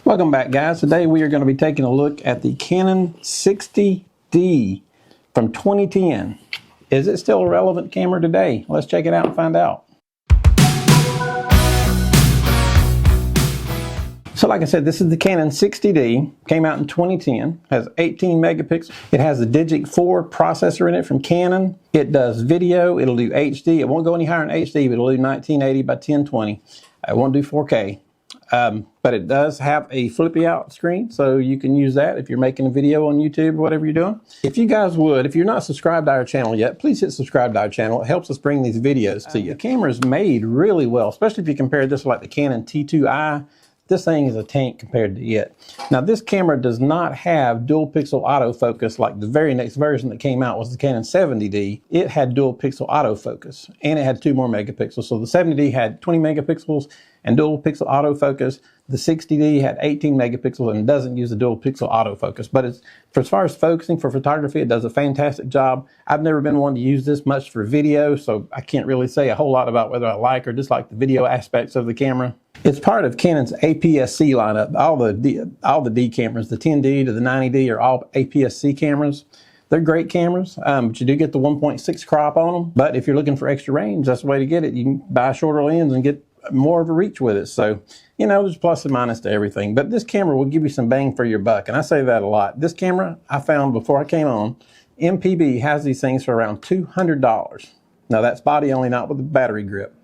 Welcome back, guys. Today we are going to be taking a look at the Canon 60D from 2010. Is it still a relevant camera today? Let's check it out and find out. So like I said, this is the Canon 60D, came out in 2010, has 18 megapixels. It has the Digic 4 processor in it from Canon. It does video, it'll do HD. It won't go any higher in HD, but it'll do 1980 by 1020. It won't do 4K. But it does have a flippy out screen, so you can use that if you're making a video on YouTube or whatever you're doing. If you guys would, if you're not subscribed to our channel yet, please hit subscribe to our channel. It helps us bring these videos to you. The camera is made really well, especially if you compare this to like the Canon T2i. This thing is a tank compared to it. Now this camera does not have dual pixel autofocus like the very next version that came out was the Canon 70D. It had dual pixel autofocus and it had 2 more megapixels. So the 70D had 20 megapixels and dual pixel autofocus. The 60D had 18 megapixels and doesn't use the dual pixel autofocus. But as far as focusing for photography, it does a fantastic job. I've never been one to use this much for video, so I can't really say a whole lot about whether I like or dislike the video aspects of the camera. It's part of Canon's APS-C lineup. All the D cameras, the 10D to the 90D are all APS-C cameras. They're great cameras, but you do get the 1.6 crop on them. But if you're looking for extra range, that's the way to get it. You can buy a shorter lens and get more of a reach with it. So, you know, there's plus and minus to everything. But this camera will give you some bang for your buck, and I say that a lot. This camera, I found before I came on, MPB has these things for around $200. Now that's body only, not with the battery grip.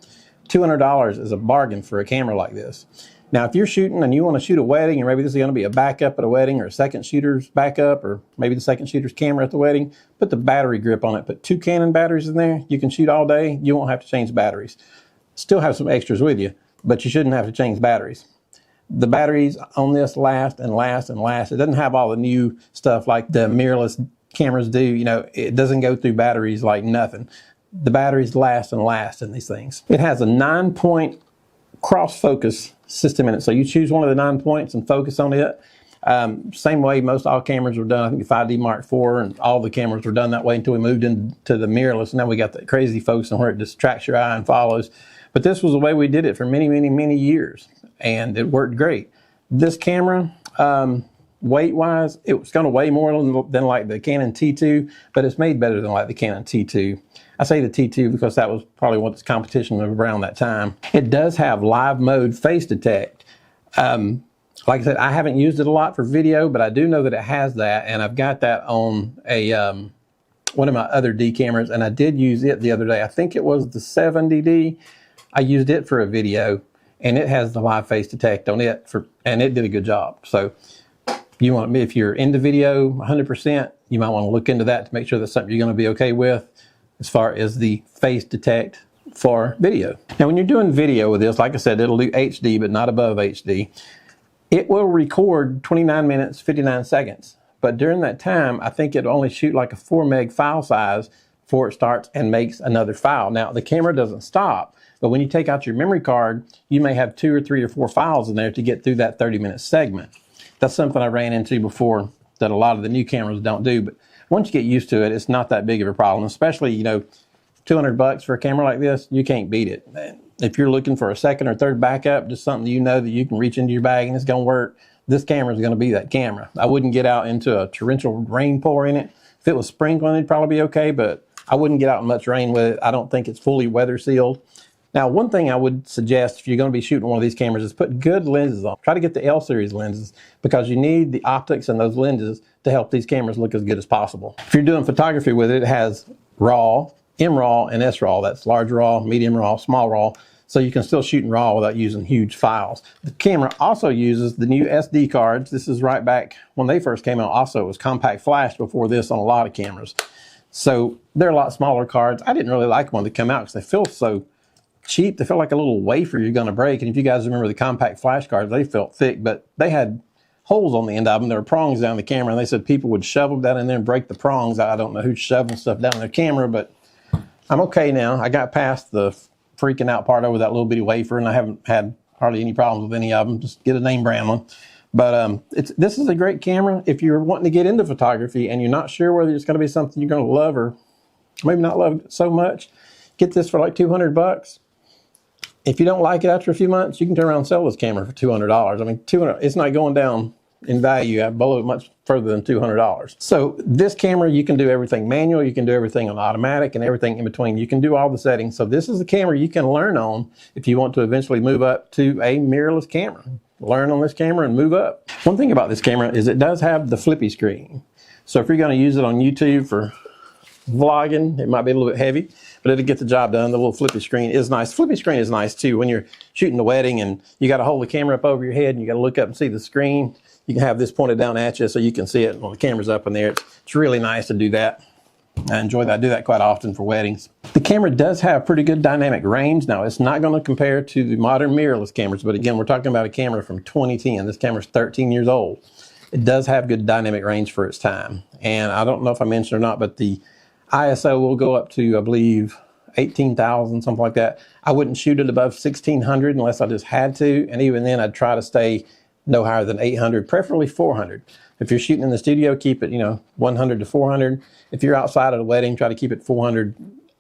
$200 is a bargain for a camera like this. Now, if you're shooting and you want to shoot a wedding, or maybe this is going to be a backup at a wedding, or a second shooter's backup, or maybe the second shooter's camera at the wedding, put the battery grip on it. Put 2 Canon batteries in there. You can shoot all day. You won't have to change batteries. Still have some extras with you, but you shouldn't have to change batteries. The batteries on this last and last and last. It doesn't have all the new stuff like the mirrorless cameras do. You know, it doesn't go through batteries like nothing. The batteries last and last in these things. It has a 9-point cross focus system in it. So you choose one of the 9 points and focus on it. Same way most all cameras were done. I think the 5D Mark IV and all the cameras were done that way until we moved into the mirrorless. Now we got that crazy focusing where it distracts your eye and follows. But this was the way we did it for many, many, many years. And it worked great. This camera, weight-wise, it was going to weigh more than like the Canon T2, but it's made better than like the Canon T2. I say the T2 because that was probably what the competition was around that time. It does have live mode face detect. Like I said, I haven't used it a lot for video, but I do know that it has that, and I've got that on a one of my other D cameras, and I did use it the other day. I think it was the 70D. I used it for a video, and it has the live face detect on it, and it did a good job. So if you're into video 100%, you might want to look into that to make sure that's something you're going to be okay with as far as the face detect for video. Now, when you're doing video with this, like I said, it'll do HD, but not above HD. It will record 29 minutes, 59 seconds. But during that time, I think it'll only shoot like a 4 meg file size before it starts and makes another file. Now, the camera doesn't stop, but when you take out your memory card, you may have 2 or 3 or 4 files in there to get through that 30-minute segment. That's something I ran into before that a lot of the new cameras don't do, but once you get used to it, it's not that big of a problem, especially, you know, $200 for a camera like this, you can't beat it. If you're looking for a second or third backup, just something you know that you can reach into your bag and it's going to work, this camera is going to be that camera. I wouldn't get out into a torrential rain pour in it. If it was sprinkling, it'd probably be okay, but I wouldn't get out in much rain with it. I don't think it's fully weather sealed. Now, one thing I would suggest if you're going to be shooting one of these cameras is put good lenses on. Try to get the L-series lenses because you need the optics and those lenses to help these cameras look as good as possible. If you're doing photography with it, it has RAW, MRAW, and SRAW. That's large RAW, medium RAW, small RAW. So you can still shoot in RAW without using huge files. The camera also uses the new SD cards. This is right back when they first came out. Also, it was compact flash before this on a lot of cameras. So they're a lot smaller cards. I didn't really like them when they come out because they feel so cheap. They feel like a little wafer you're going to break. And if you guys remember the compact flash cards, they felt thick, but they had holes on the end of them. There were prongs down the camera, and they said people would shove them down in there and break the prongs. I don't know who's shoving stuff down their camera, but I'm okay now. I got past the freaking out part over that little bitty wafer, and I haven't had hardly any problems with any of them. Just get a name brand one. But this is a great camera if you're wanting to get into photography and you're not sure whether it's going to be something you're going to love or maybe not love so much. Get this for like $200. If you don't like it after a few months, you can turn around and sell this camera for $200. I mean, it's not going down in value below much further than $200. So this camera, you can do everything manual, you can do everything on automatic, and everything in between. You can do all the settings. So this is a camera you can learn on if you want to eventually move up to a mirrorless camera. Learn on this camera and move up. One thing about this camera is it does have the flippy screen. So if you're going to use it on YouTube for vlogging, it might be a little bit heavy, but it'll get the job done. The little flippy screen is nice. Flippy screen is nice too when you're shooting the wedding and you got to hold the camera up over your head and you got to look up and see the screen. You can have this pointed down at you so you can see it when the camera's up in there. It's really nice to do that. I enjoy that. I do that quite often for weddings. The camera does have pretty good dynamic range. Now, it's not going to compare to the modern mirrorless cameras, but again, we're talking about a camera from 2010. This camera's 13 years old. It does have good dynamic range for its time. And I don't know if I mentioned or not, but the ISO will go up to, I believe, 18,000, something like that. I wouldn't shoot it above 1,600 unless I just had to. And even then, I'd try to stay no higher than 800, preferably 400. If you're shooting in the studio, keep it, 100 to 400. If you're outside of the wedding, try to keep it 400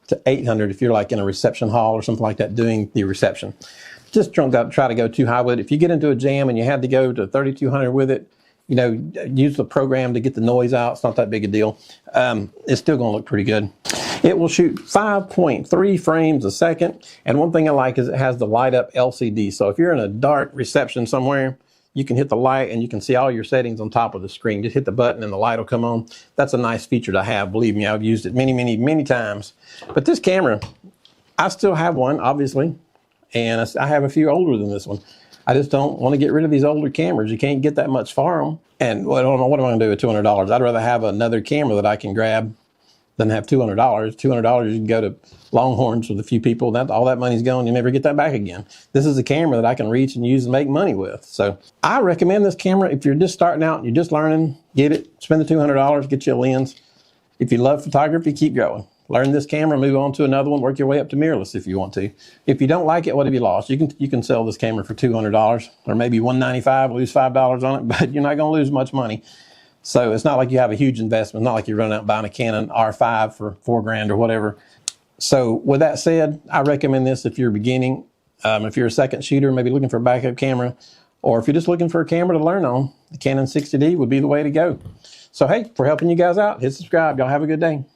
to 800 if you're like in a reception hall or something like that doing the reception. Just don't try to go too high with it. If you get into a jam and you had to go to 3,200 with it, use the program to get the noise out. It's not that big a deal. It's still going to look pretty good. It will shoot 5.3 frames a second. And one thing I like is it has the light up LCD. So if you're in a dark reception somewhere, you can hit the light and you can see all your settings on top of the screen. Just hit the button and the light will come on. That's a nice feature to have. Believe me, I've used it many, many, many times. But this camera, I still have one, obviously. And I have a few older than this one. I just don't want to get rid of these older cameras. You can't get that much for them. And I don't know, what am I going to do with $200? I'd rather have another camera that I can grab than have $200. $200, you can go to Longhorns with a few people. All that money's gone. You never get that back again. This is a camera that I can reach and use and make money with. So I recommend this camera. If you're just starting out and you're just learning, get it. Spend the $200, get you a lens. If you love photography, keep going. Learn this camera, move on to another one, work your way up to mirrorless if you want to. If you don't like it, what have you lost? You can sell this camera for $200 or maybe $195, lose $5 on it, but you're not going to lose much money. So it's not like you have a huge investment. It's not like you're running out and buying a Canon R5 for $4,000 or whatever. So with that said, I recommend this if you're beginning. If you're a second shooter, maybe looking for a backup camera, or if you're just looking for a camera to learn on, the Canon 60D would be the way to go. So hey, for helping you guys out, hit subscribe. Y'all have a good day.